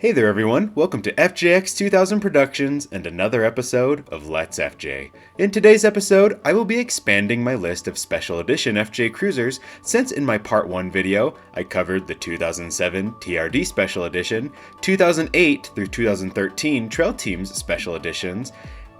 Hey there everyone, welcome to FJX 2000 Productions and another episode of Let's FJ. In today's episode, I will be expanding my list of special edition FJ Cruisers since in my part 1 video, I covered the 2007 TRD Special Edition, 2008 through 2013 Trail Teams Special Editions,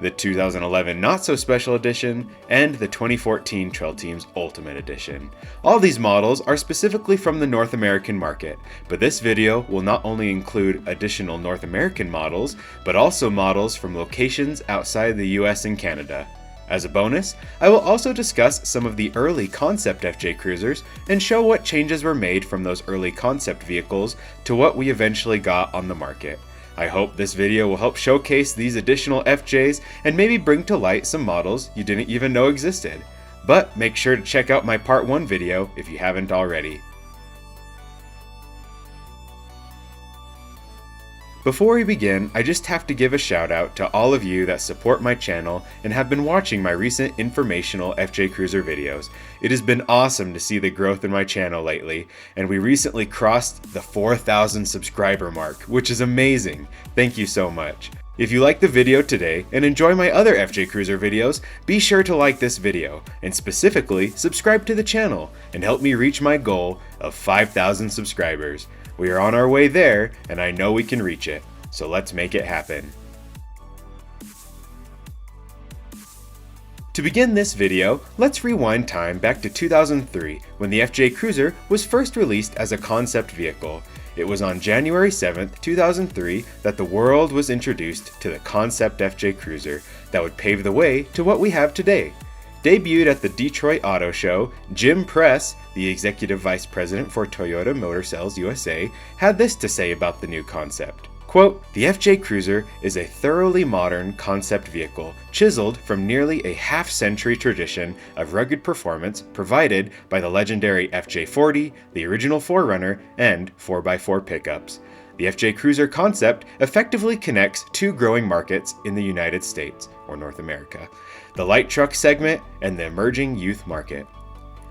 the 2011 Not So Special Edition, and the 2014 Trail Teams Ultimate Edition. All these models are specifically from the North American market, but this video will not only include additional North American models, but also models from locations outside the US and Canada. As a bonus, I will also discuss some of the early concept FJ Cruisers and show what changes were made from those early concept vehicles to what we eventually got on the market. I hope this video will help showcase these additional FJs and maybe bring to light some models you didn't even know existed. But make sure to check out my part 1 video if you haven't already. Before we begin, I just have to give a shout out to all of you that support my channel and have been watching my recent informational FJ Cruiser videos. It has been awesome to see the growth in my channel lately, and we recently crossed the 4,000 subscriber mark, which is amazing. Thank you so much. If you liked the video today and enjoy my other FJ Cruiser videos, be sure to like this video, and specifically subscribe to the channel and help me reach my goal of 5,000 subscribers. We are on our way there, and I know we can reach it, so let's make it happen. To begin this video, let's rewind time back to 2003 when the FJ Cruiser was first released as a concept vehicle. It was on January 7th, 2003 that the world was introduced to the concept FJ Cruiser that would pave the way to what we have today. Debuted at the Detroit Auto Show, Jim Press, the executive vice president for Toyota Motor Sales USA, had this to say about the new concept. Quote, "The FJ Cruiser is a thoroughly modern concept vehicle chiseled from nearly a half-century tradition of rugged performance provided by the legendary FJ40, the original 4Runner, and 4x4 pickups. The FJ Cruiser concept effectively connects two growing markets in the United States, or North America, the light truck segment and the emerging youth market.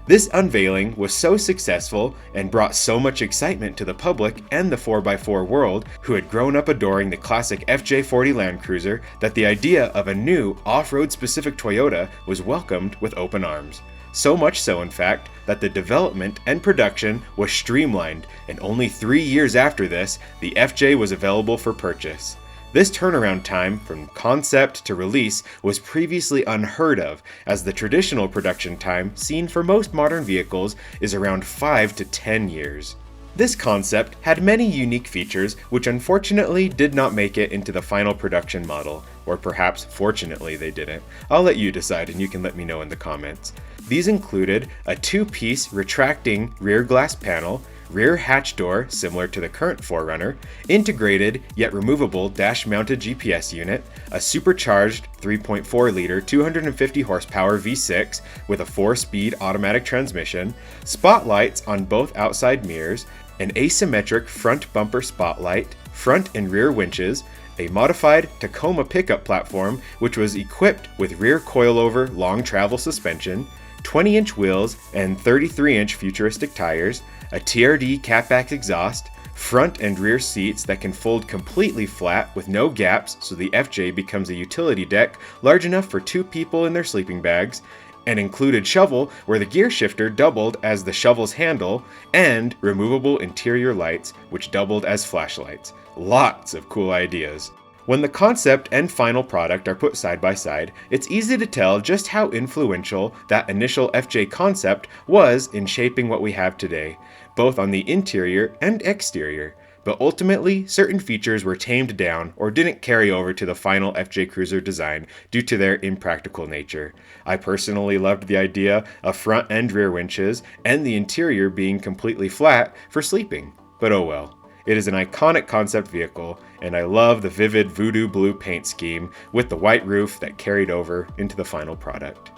This unveiling was so successful and brought so much excitement to the public and the 4x4 world, who had grown up adoring the classic FJ40 Land Cruiser, that the idea of a new off-road specific Toyota was welcomed with open arms. So much so, in fact, that the development and production was streamlined, and only 3 years after this, the FJ was available for purchase. This turnaround time from concept to release was previously unheard of, as the traditional production time seen for most modern vehicles is around 5 to 10 years. This concept had many unique features which unfortunately did not make it into the final production model, or perhaps fortunately they didn't. I'll let you decide and you can let me know in the comments. These included a 2-piece retracting rear glass panel, rear hatch door similar to the current 4Runner, integrated yet removable dash-mounted GPS unit, a supercharged 3.4-liter 250 horsepower V6 with a 4-speed automatic transmission, spotlights on both outside mirrors, an asymmetric front bumper spotlight, front and rear winches, a modified Tacoma pickup platform which was equipped with rear coilover long travel suspension, 20-inch wheels and 33-inch futuristic tires, a TRD catback exhaust, front and rear seats that can fold completely flat with no gaps so the FJ becomes a utility deck large enough for 2 people in their sleeping bags, an included shovel where the gear shifter doubled as the shovel's handle, and removable interior lights which doubled as flashlights. Lots of cool ideas. When the concept and final product are put side by side, it's easy to tell just how influential that initial FJ concept was in shaping what we have today, both on the interior and exterior. But ultimately, certain features were tamed down or didn't carry over to the final FJ Cruiser design due to their impractical nature. I personally loved the idea of front and rear winches and the interior being completely flat for sleeping, but oh well. It is an iconic concept vehicle, and I love the vivid voodoo blue paint scheme with the white roof that carried over into the final product.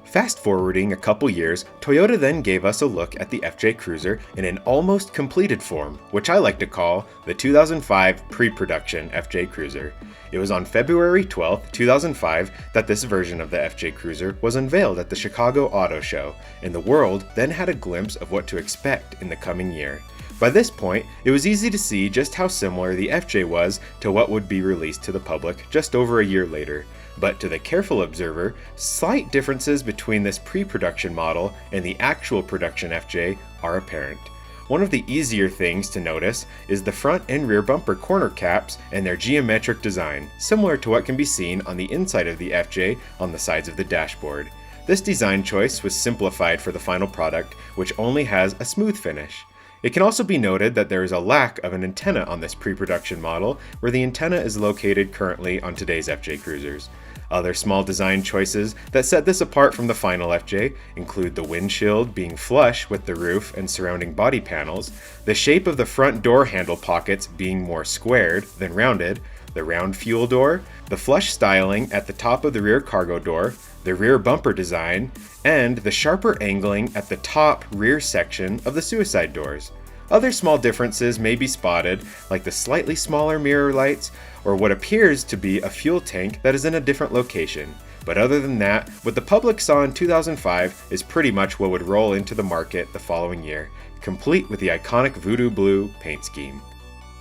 Fast forwarding a couple years, Toyota then gave us a look at the FJ Cruiser in an almost completed form, which I like to call the 2005 pre-production FJ Cruiser. It was on February 12, 2005 that this version of the FJ Cruiser was unveiled at the Chicago Auto Show, and the world then had a glimpse of what to expect in the coming year. By this point, it was easy to see just how similar the FJ was to what would be released to the public just over a year later. But to the careful observer, slight differences between this pre-production model and the actual production FJ are apparent. One of the easier things to notice is the front and rear bumper corner caps and their geometric design, similar to what can be seen on the inside of the FJ on the sides of the dashboard. This design choice was simplified for the final product, which only has a smooth finish. It can also be noted that there is a lack of an antenna on this pre-production model, where the antenna is located currently on today's FJ Cruisers. Other small design choices that set this apart from the final FJ include the windshield being flush with the roof and surrounding body panels, the shape of the front door handle pockets being more squared than rounded, the round fuel door, the flush styling at the top of the rear cargo door, the rear bumper design, and the sharper angling at the top rear section of the suicide doors. Other small differences may be spotted, like the slightly smaller mirror lights, or what appears to be a fuel tank that is in a different location. But other than that, what the public saw in 2005 is pretty much what would roll into the market the following year, complete with the iconic voodoo blue paint scheme.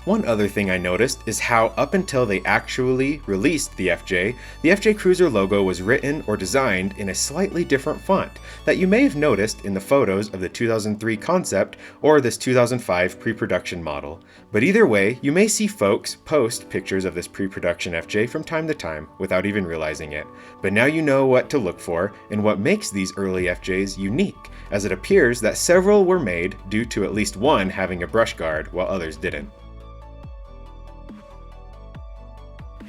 One other thing I noticed is how up until they actually released the FJ Cruiser logo was written or designed in a slightly different font that you may have noticed in the photos of the 2003 concept or this 2005 pre-production model. But either way, you may see folks post pictures of this pre-production FJ from time to time without even realizing it. But now you know what to look for and what makes these early FJs unique, as it appears that several were made due to at least one having a brush guard while others didn't.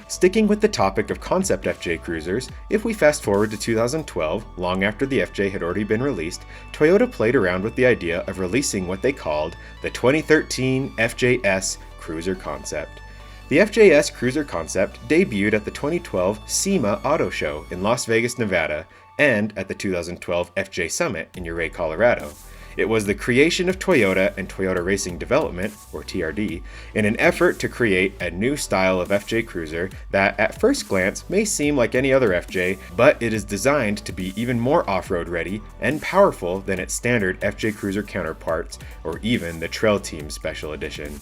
Sticking with the topic of concept FJ Cruisers, if we fast forward to 2012, long after the FJ had already been released, Toyota played around with the idea of releasing what they called the 2013 FJS Cruiser concept. The FJS Cruiser concept debuted at the 2012 SEMA Auto Show in Las Vegas, Nevada, and at the 2012 FJ Summit in Ouray, Colorado. It was the creation of Toyota and Toyota Racing Development, or TRD, in an effort to create a new style of FJ Cruiser that at first glance may seem like any other FJ, but it is designed to be even more off-road ready and powerful than its standard FJ Cruiser counterparts, or even the Trail Team Special Edition.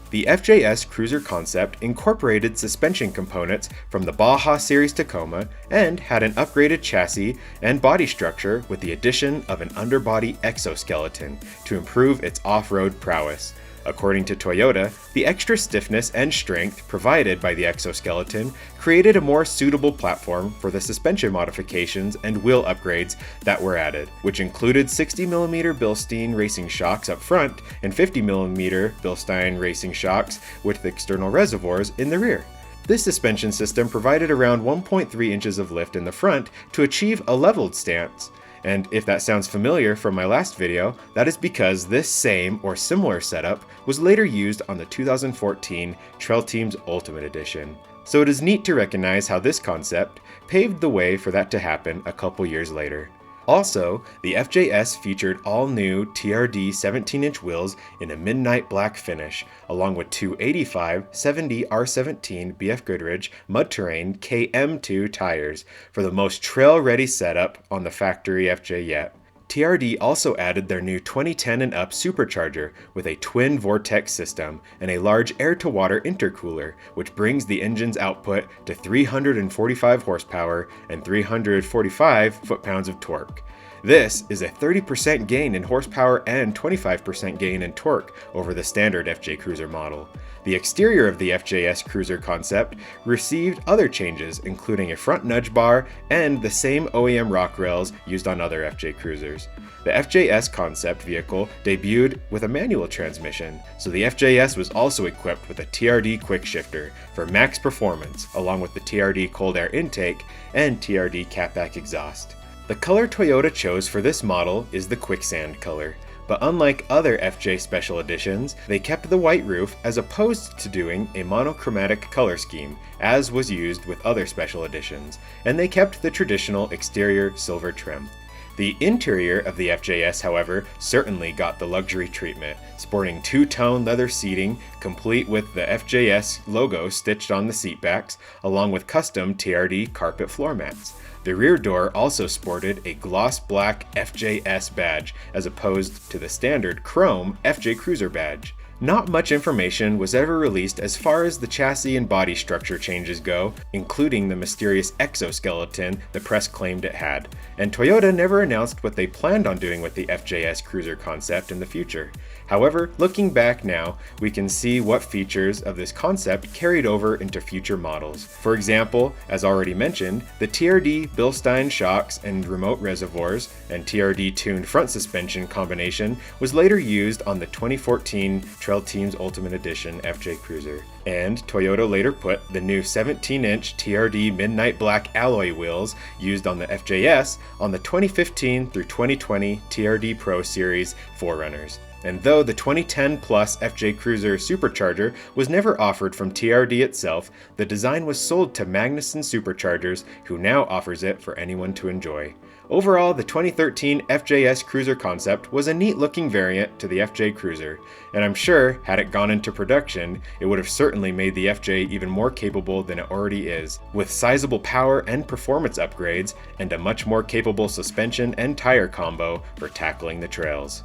The FJS Cruiser concept incorporated suspension components from the Baja Series Tacoma and had an upgraded chassis and body structure with the addition of an underbody exoskeleton to improve its off-road prowess. According to Toyota, the extra stiffness and strength provided by the exoskeleton created a more suitable platform for the suspension modifications and wheel upgrades that were added, which included 60mm Bilstein racing shocks up front and 50mm Bilstein racing shocks with external reservoirs in the rear. This suspension system provided around 1.3 inches of lift in the front to achieve a leveled stance. And if that sounds familiar from my last video, that is because this same or similar setup was later used on the 2014 Trail Team's Ultimate Edition. So it is neat to recognize how this concept paved the way for that to happen a couple years later. Also, the FJS featured all-new TRD 17-inch wheels in a midnight black finish, along with two 85/70 R17 BF Goodrich Mud Terrain KM2 tires for the most trail-ready setup on the factory FJ yet. TRD also added their new 2010 and up supercharger with a twin vortex system and a large air-to-water intercooler, which brings the engine's output to 345 horsepower and 345 foot-pounds of torque. This is a 30% gain in horsepower and 25% gain in torque over the standard FJ Cruiser model. The exterior of the FJS Cruiser concept received other changes, including a front nudge bar and the same OEM rock rails used on other FJ Cruisers. The FJS concept vehicle debuted with a manual transmission, so the FJS was also equipped with a TRD quick shifter for max performance, along with the TRD cold air intake and TRD catback exhaust. The color Toyota chose for this model is the quicksand color, but unlike other FJ Special Editions, they kept the white roof as opposed to doing a monochromatic color scheme, as was used with other Special Editions, and they kept the traditional exterior silver trim. The interior of the FJS, however, certainly got the luxury treatment, sporting two-tone leather seating, complete with the FJS logo stitched on the seatbacks, along with custom TRD carpet floor mats. The rear door also sported a gloss black FJS badge as opposed to the standard chrome FJ Cruiser badge. Not much information was ever released as far as the chassis and body structure changes go, including the mysterious exoskeleton the press claimed it had, and Toyota never announced what they planned on doing with the FJS Cruiser concept in the future. However, looking back now, we can see what features of this concept carried over into future models. For example, as already mentioned, the TRD Bilstein shocks and remote reservoirs and TRD tuned front suspension combination was later used on the 2014 Trail Team's Ultimate Edition FJ Cruiser. And Toyota later put the new 17-inch TRD Midnight Black alloy wheels used on the FJS on the 2015 through 2020 TRD Pro Series 4Runners. And though the 2010 Plus FJ Cruiser Supercharger was never offered from TRD itself, the design was sold to Magnuson Superchargers, who now offers it for anyone to enjoy. Overall, the 2013 FJS Cruiser concept was a neat looking variant to the FJ Cruiser, and I'm sure, had it gone into production, it would have certainly made the FJ even more capable than it already is, with sizable power and performance upgrades, and a much more capable suspension and tire combo for tackling the trails.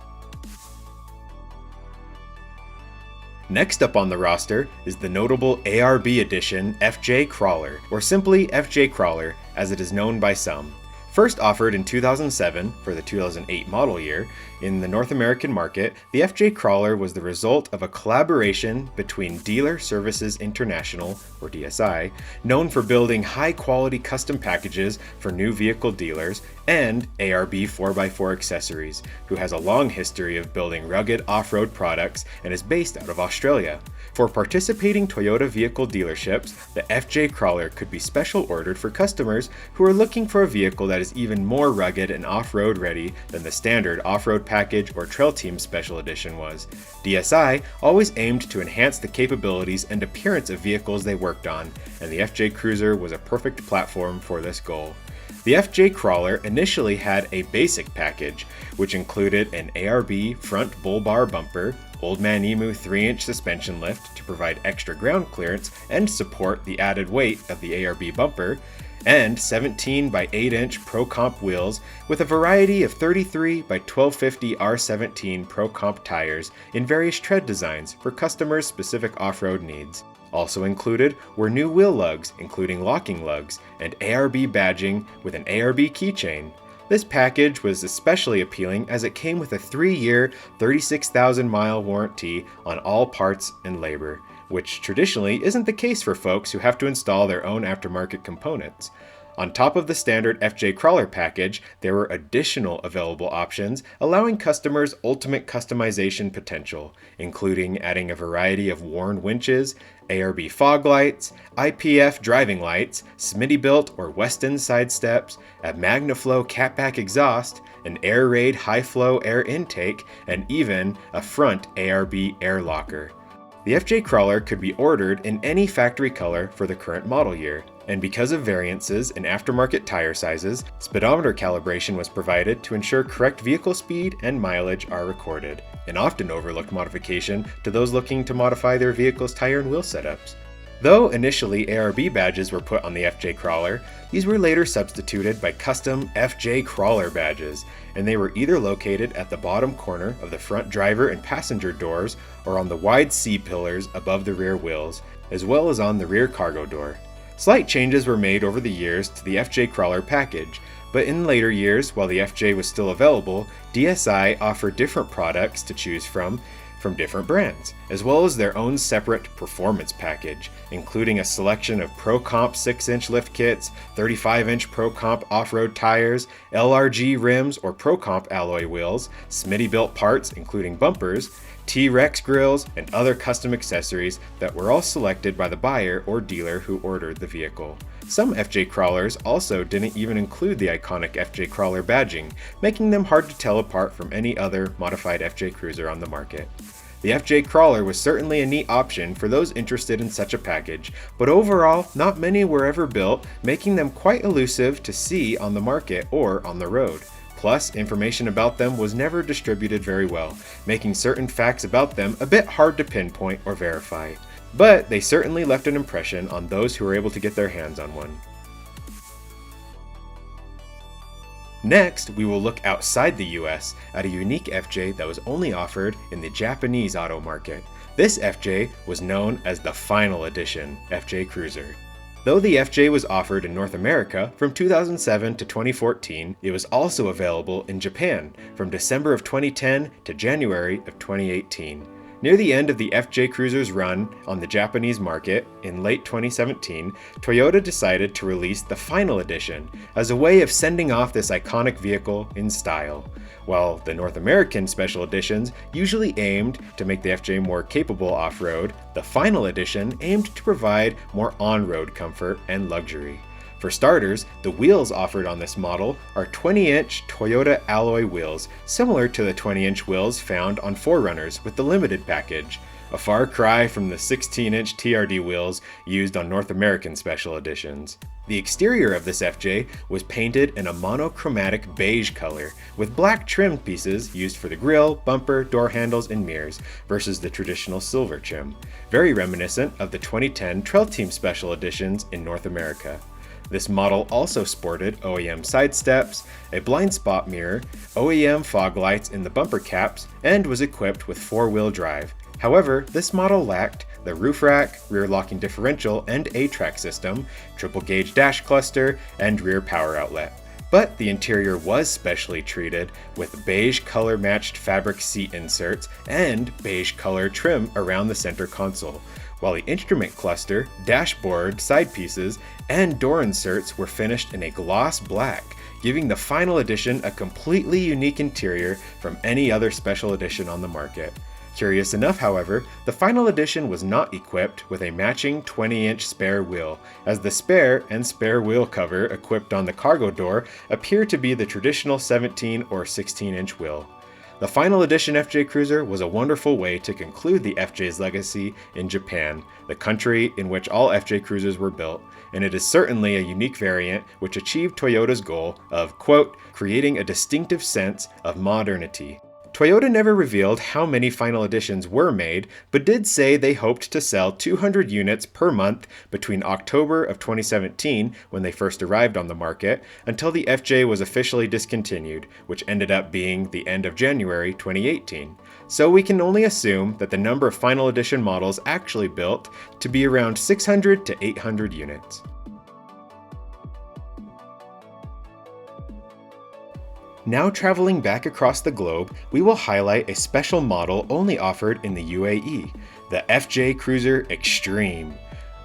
Next up on the roster is the notable ARB edition FJ Crawler, or simply FJ Crawler as it is known by some. First offered in 2007 for the 2008 model year, in the North American market, the FJ Crawler was the result of a collaboration between Dealer Services International, or DSI, known for building high-quality custom packages for new vehicle dealers, and ARB 4x4 Accessories, who has a long history of building rugged off-road products and is based out of Australia. For participating Toyota vehicle dealerships, the FJ Crawler could be special ordered for customers who are looking for a vehicle that is even more rugged and off-road ready than the standard off-road package or Trail Team Special Edition was. DSI always aimed to enhance the capabilities and appearance of vehicles they worked on, and the FJ Cruiser was a perfect platform for this goal. The FJ Crawler initially had a basic package, which included an ARB front bull bar bumper, Old Man Emu 3-inch suspension lift to provide extra ground clearance and support the added weight of the ARB bumper, and 17 by 8-inch Pro Comp wheels with a variety of 33 by 1250 R17 Pro Comp tires in various tread designs for customers' specific off-road needs. Also included were new wheel lugs, including locking lugs, and ARB badging with an ARB keychain. This package was especially appealing as it came with a 3-year, 36,000-mile warranty on all parts and labor, which traditionally isn't the case for folks who have to install their own aftermarket components. On top of the standard FJ Crawler package, there were additional available options allowing customers ultimate customization potential, including adding a variety of worn winches, ARB fog lights, IPF driving lights, Smitty-built or Weston side steps, a MagnaFlow catback exhaust, an Air Raid high-flow air intake, and even a front ARB air locker. The FJ Crawler could be ordered in any factory color for the current model year, and because of variances in aftermarket tire sizes, speedometer calibration was provided to ensure correct vehicle speed and mileage are recorded, an often overlooked modification to those looking to modify their vehicle's tire and wheel setups. Though initially ARB badges were put on the FJ Crawler, these were later substituted by custom FJ Crawler badges, and they were either located at the bottom corner of the front driver and passenger doors or on the wide C-pillars above the rear wheels, as well as on the rear cargo door. Slight changes were made over the years to the FJ Crawler package, but in later years, while the FJ was still available, DSI offered different products to choose from different brands, as well as their own separate performance package, including a selection of Pro Comp 6-inch lift kits, 35-inch Pro Comp off-road tires, LRG rims or Pro Comp alloy wheels, Smitty-built parts including bumpers, T-Rex grills, and other custom accessories that were all selected by the buyer or dealer who ordered the vehicle. Some FJ Crawlers also didn't even include the iconic FJ Crawler badging, making them hard to tell apart from any other modified FJ Cruiser on the market. The FJ Crawler was certainly a neat option for those interested in such a package, but overall, not many were ever built, making them quite elusive to see on the market or on the road. Plus, information about them was never distributed very well, making certain facts about them a bit hard to pinpoint or verify. But they certainly left an impression on those who were able to get their hands on one. Next, we will look outside the US at a unique FJ that was only offered in the Japanese auto market. This FJ was known as the Final Edition FJ Cruiser. Though the FJ was offered in North America from 2007 to 2014, it was also available in Japan from December of 2010 to January of 2018. Near the end of the FJ Cruiser's run on the Japanese market in late 2017, Toyota decided to release the Final Edition as a way of sending off this iconic vehicle in style. While the North American special editions usually aimed to make the FJ more capable off-road, the Final Edition aimed to provide more on-road comfort and luxury. For starters, the wheels offered on this model are 20-inch Toyota alloy wheels, similar to the 20-inch wheels found on 4Runners with the limited package, a far cry from the 16-inch TRD wheels used on North American special editions. The exterior of this FJ was painted in a monochromatic beige color, with black trim pieces used for the grille, bumper, door handles, and mirrors, versus the traditional silver trim, very reminiscent of the 2010 Trail Team special editions in North America. This model also sported OEM side steps, a blind spot mirror, OEM fog lights in the bumper caps, and was equipped with 4-wheel drive. However, this model lacked the roof rack, rear locking differential and A-track system, triple gauge dash cluster, and rear power outlet. But the interior was specially treated with beige color matched fabric seat inserts and beige color trim around the center console, while the instrument cluster, dashboard, side pieces, and door inserts were finished in a gloss black, giving the Final Edition a completely unique interior from any other special edition on the market. Curious enough, however, the Final Edition was not equipped with a matching 20-inch spare wheel, as the spare and spare wheel cover equipped on the cargo door appear to be the traditional 17 or 16-inch wheel. The Final Edition FJ Cruiser was a wonderful way to conclude the FJ's legacy in Japan, the country in which all FJ Cruisers were built, and it is certainly a unique variant which achieved Toyota's goal of, quote, creating a distinctive sense of modernity. Toyota never revealed how many Final Editions were made, but did say they hoped to sell 200 units per month between October of 2017, when they first arrived on the market, until the FJ was officially discontinued, which ended up being the end of January 2018. So we can only assume that the number of Final Edition models actually built to be around 600 to 800 units. Now traveling back across the globe, we will highlight a special model only offered in the UAE, the FJ Cruiser Xtreme.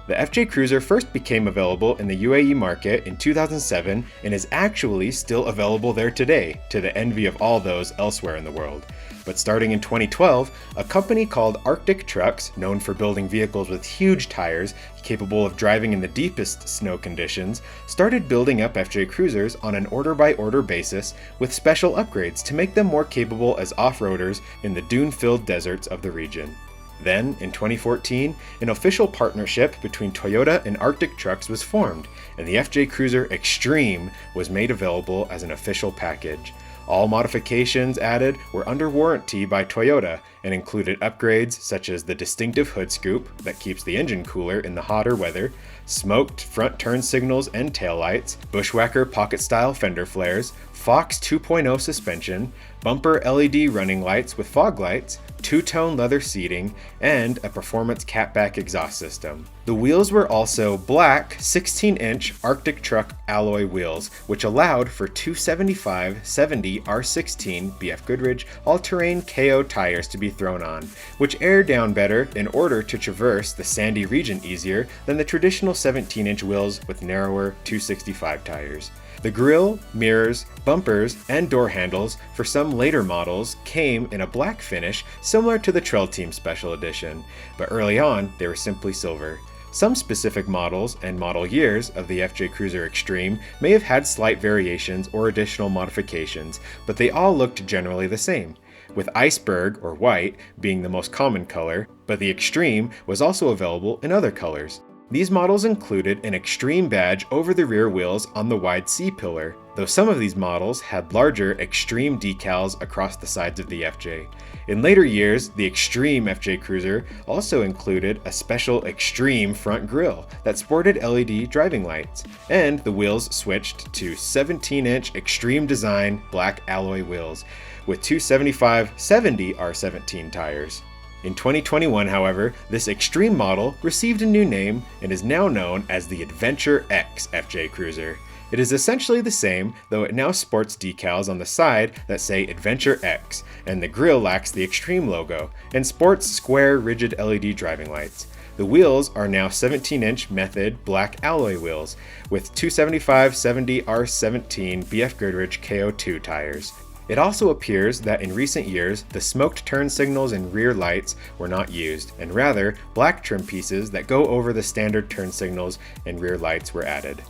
The FJ Cruiser first became available in the UAE market in 2007 and is actually still available there today, to the envy of all those elsewhere in the world. But starting in 2012, a company called Arctic Trucks, known for building vehicles with huge tires capable of driving in the deepest snow conditions, started building up FJ Cruisers on an order-by-order basis with special upgrades to make them more capable as off-roaders in the dune-filled deserts of the region. Then, in 2014, an official partnership between Toyota and Arctic Trucks was formed, and the FJ Cruiser Xtreme was made available as an official package. All modifications added were under warranty by Toyota and included upgrades such as the distinctive hood scoop that keeps the engine cooler in the hotter weather, smoked front turn signals and taillights, Bushwhacker pocket-style fender flares, Fox 2.0 suspension, bumper LED running lights with fog lights, two-tone leather seating, and a performance catback exhaust system. The wheels were also black 16-inch Arctic Truck alloy wheels, which allowed for 275/70 R16 BF Goodrich all-terrain KO tires to be thrown on, which air down better in order to traverse the sandy region easier than the traditional 17-inch wheels with narrower 265 tires. The grille, mirrors, bumpers, and door handles for some later models came in a black finish similar to the Trail Team Special Edition, but early on they were simply silver. Some specific models and model years of the FJ Cruiser Xtreme may have had slight variations or additional modifications, but they all looked generally the same, with iceberg or white being the most common color, but the Xtreme was also available in other colors. These models included an Xtreme badge over the rear wheels on the wide C-pillar, though some of these models had larger Xtreme decals across the sides of the FJ. In later years, the Xtreme FJ Cruiser also included a special Xtreme front grille that sported LED driving lights, and the wheels switched to 17-inch Xtreme design black alloy wheels with two 75/70 R17 tires. In 2021, however, this Xtreme model received a new name and is now known as the Adventure X FJ Cruiser. It is essentially the same, though it now sports decals on the side that say Adventure X, and the grille lacks the Xtreme logo, and sports square rigid LED driving lights. The wheels are now 17-inch Method black alloy wheels with 275/70 R17 BF Goodrich KO2 tires. It also appears that in recent years, the smoked turn signals and rear lights were not used, and rather, black trim pieces that go over the standard turn signals and rear lights were added.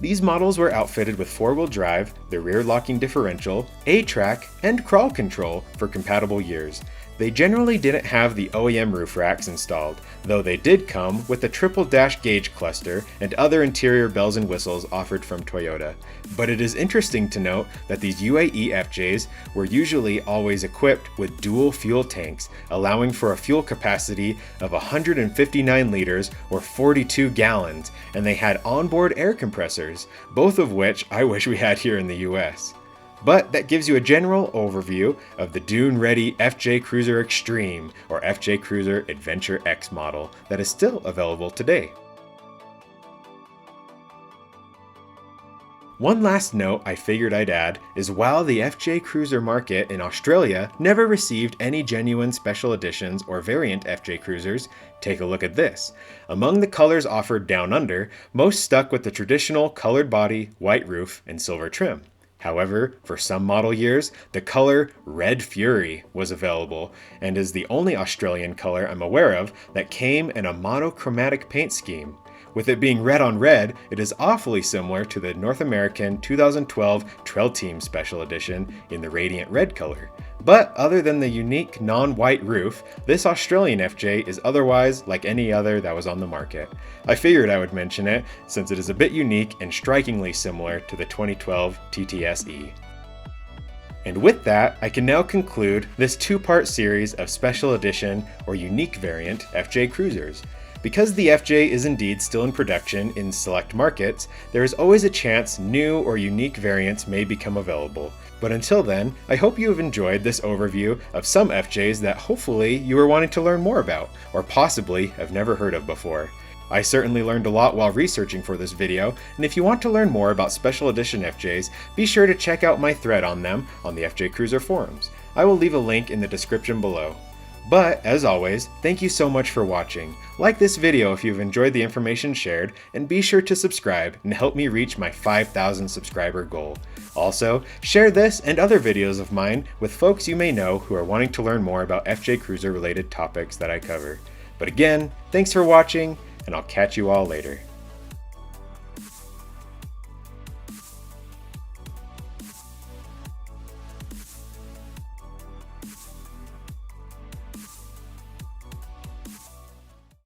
These models were outfitted with four-wheel drive, the rear locking differential, A-track, and crawl control for compatible years. They generally didn't have the OEM roof racks installed, though they did come with a triple dash gauge cluster and other interior bells and whistles offered from Toyota. But it is interesting to note that these UAE FJs were usually always equipped with dual fuel tanks, allowing for a fuel capacity of 159 liters or 42 gallons, and they had onboard air compressors, both of which I wish we had here in the US. But that gives you a general overview of the Dune-ready FJ Cruiser Xtreme or FJ Cruiser Adventure X model that is still available today. One last note I figured I'd add is while the FJ Cruiser market in Australia never received any genuine special editions or variant FJ Cruisers, take a look at this. Among the colors offered down under, most stuck with the traditional colored body, white roof, and silver trim. However, for some model years, the color Red Fury was available and is the only Australian color I'm aware of that came in a monochromatic paint scheme. With it being red on red, it is awfully similar to the North American 2012 Trail Team Special Edition in the Radiant Red color. But other than the unique non-white roof, this Australian FJ is otherwise like any other that was on the market. I figured I would mention it since it is a bit unique and strikingly similar to the 2012 TTS-E. And with that, I can now conclude this two-part series of special edition or unique variant FJ Cruisers. Because the FJ is indeed still in production in select markets, there is always a chance new or unique variants may become available. But until then, I hope you have enjoyed this overview of some FJs that hopefully you are wanting to learn more about, or possibly have never heard of before. I certainly learned a lot while researching for this video, and if you want to learn more about special edition FJs, be sure to check out my thread on them on the FJ Cruiser forums. I will leave a link in the description below. But, as always, thank you so much for watching. Like this video if you've enjoyed the information shared, and be sure to subscribe and help me reach my 5,000 subscriber goal. Also, share this and other videos of mine with folks you may know who are wanting to learn more about FJ Cruiser related topics that I cover. But again, thanks for watching, and I'll catch you all later.